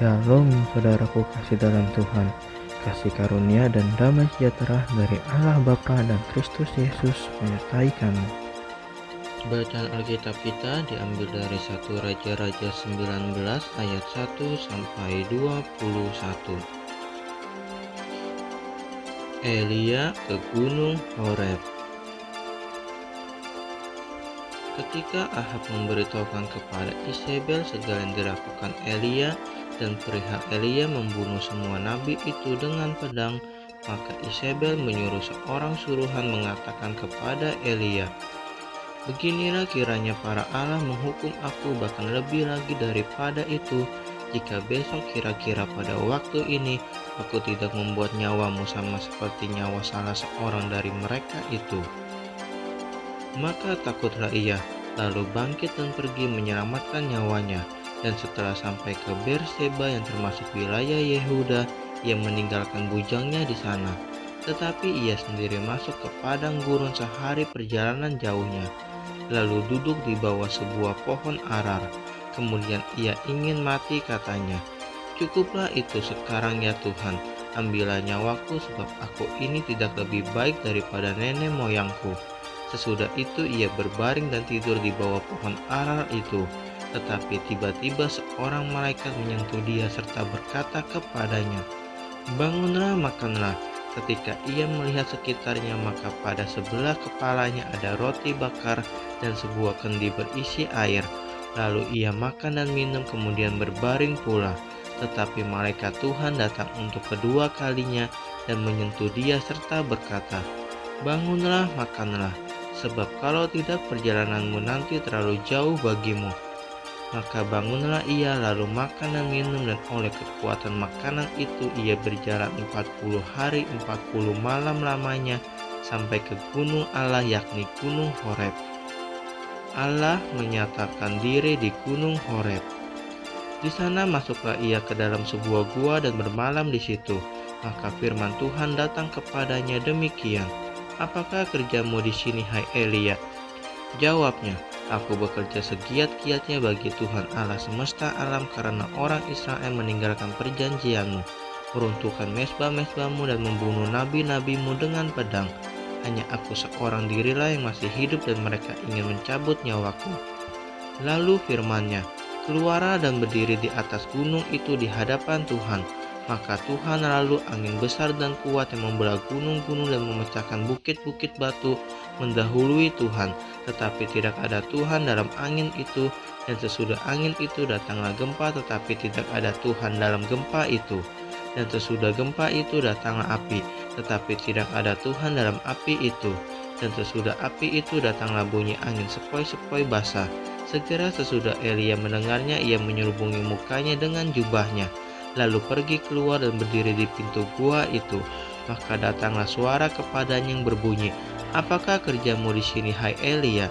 Shalom saudaraku kasih dalam Tuhan, kasih karunia dan damai sejahtera dari Allah Bapa dan Kristus Yesus menyertai kamu. Bacaan Alkitab kita diambil dari 1 Raja-Raja 19 ayat 1 sampai 21. Elia ke Gunung Horeb. Ketika Ahab memberitahukan kepada Isabel segala yang dilakukan Elia dan perihal Elia membunuh semua nabi itu dengan pedang, maka Isabel menyuruh seorang suruhan mengatakan kepada Elia, "Beginilah kiranya para Allah menghukum aku bahkan lebih lagi daripada itu, jika besok kira-kira pada waktu ini aku tidak membuat nyawamu sama seperti nyawa salah seorang dari mereka itu." Maka takutlah ia, lalu bangkit dan pergi menyelamatkan nyawanya. Dan setelah sampai ke Berseba yang termasuk wilayah Yehuda, ia meninggalkan bujangnya di sana. Tetapi ia sendiri masuk ke padang gurun sehari perjalanan jauhnya, lalu duduk di bawah sebuah pohon arar. Kemudian ia ingin mati, katanya, "Cukuplah itu sekarang ya Tuhan, ambillah nyawaku sebab aku ini tidak lebih baik daripada nenek moyangku." Sesudah itu ia berbaring dan tidur di bawah pohon arar itu. Tetapi tiba-tiba seorang malaikat menyentuh dia serta berkata kepadanya, "Bangunlah, makanlah." Ketika ia melihat sekitarnya, maka pada sebelah kepalanya ada roti bakar dan sebuah kendi berisi air. Lalu ia makan dan minum, kemudian berbaring pula. Tetapi malaikat Tuhan datang untuk kedua kalinya dan menyentuh dia serta berkata, "Bangunlah, makanlah, sebab kalau tidak perjalananmu nanti terlalu jauh bagimu." Maka bangunlah ia lalu makan dan minum, dan oleh kekuatan makanan itu ia berjalan 40 hari 40 malam lamanya sampai ke gunung Allah, yakni Gunung Horeb. Allah menyatakan diri di Gunung Horeb. Di sana masuklah ia ke dalam sebuah gua dan bermalam di situ. Maka firman Tuhan datang kepadanya demikian, "Apakah kerjamu di sini, hai Elia?" Jawabnya, "Aku bekerja segiat-giatnya bagi Tuhan Allah semesta alam karena orang Israel meninggalkan perjanjianmu, meruntuhkan mezbah-mezbahmu dan membunuh nabi-nabimu dengan pedang. Hanya aku seorang dirilah yang masih hidup dan mereka ingin mencabut nyawaku." Lalu firman-Nya, "Keluarlah dan berdiri di atas gunung itu di hadapan Tuhan." Maka Tuhan lalu angin besar dan kuat yang membelah gunung-gunung dan memecahkan bukit-bukit batu mendahului Tuhan, tetapi tidak ada Tuhan dalam angin itu. Dan sesudah angin itu datanglah gempa, tetapi tidak ada Tuhan dalam gempa itu. Dan sesudah gempa itu datanglah api, tetapi tidak ada Tuhan dalam api itu. Dan sesudah api itu datanglah bunyi angin sepoi-sepoi basah. Segera sesudah Elia mendengarnya, ia menyelubungi mukanya dengan jubahnya, lalu pergi keluar dan berdiri di pintu gua itu. Maka datanglah suara kepadanya yang berbunyi, "Apakah kerjamu di sini, hai Elia?"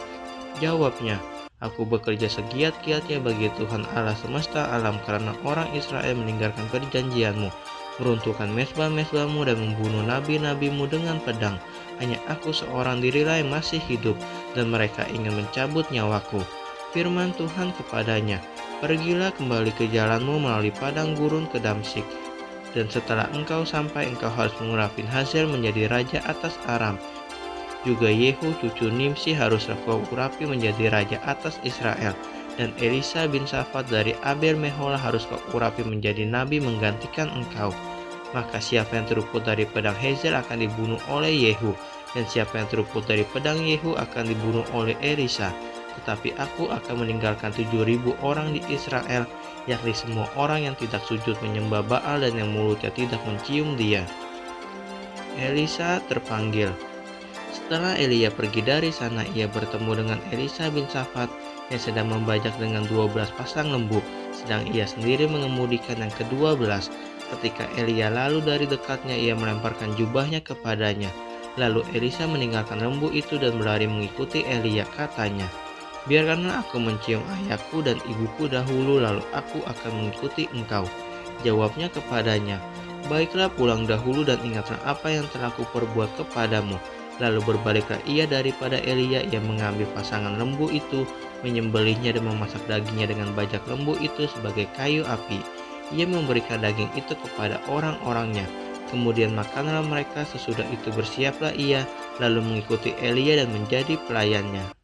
Jawabnya, "Aku bekerja segiat-giatnya bagi Tuhan Allah semesta alam karena orang Israel meninggalkan perjanjianmu, meruntuhkan mezbah-mezbahmu dan membunuh nabi-nabimu dengan pedang. Hanya aku seorang dirilah yang masih hidup dan mereka ingin mencabut nyawaku." Firman Tuhan kepadanya, "Pergilah kembali ke jalanmu melalui padang gurun ke Damsyik. Dan setelah engkau sampai, engkau harus mengurapi Hazael menjadi raja atas Aram. Juga Yehu cucu Nimsi haruslah kau urapi menjadi raja atas Israel. Dan Elisa bin Safat dari Abel Meholah harus kau urapi menjadi nabi menggantikan engkau. Maka siapa yang terluput dari pedang Hazael akan dibunuh oleh Yehu, dan siapa yang terluput dari pedang Yehu akan dibunuh oleh Elisa. Tetapi aku akan meninggalkan 7.000 orang di Israel, yakni semua orang yang tidak sujud menyembah Baal dan yang mulutnya tidak mencium dia." Elisa terpanggil. Setelah Elia pergi dari sana, ia bertemu dengan Elisa bin Safat yang sedang membajak dengan 12 pasang lembu, sedang ia sendiri mengemudikan yang ke-12. Ketika Elia lalu dari dekatnya, ia melemparkan jubahnya kepadanya. Lalu Elisa meninggalkan lembu itu dan berlari mengikuti Elia, katanya, "Biarkanlah aku mencium ayahku dan ibuku dahulu, lalu aku akan mengikuti engkau." Jawabnya kepadanya, "Baiklah, pulang dahulu dan ingatlah apa yang telah kuperbuat kepadamu." Lalu berbaliklah ia daripada Elia, ia mengambil pasangan lembu itu, menyembelihnya dan memasak dagingnya dengan bajak lembu itu sebagai kayu api. ia memberikan daging itu kepada orang-orangnya. Kemudian makanlah mereka, sesudah itu bersiaplah ia, lalu mengikuti Elia dan menjadi pelayannya.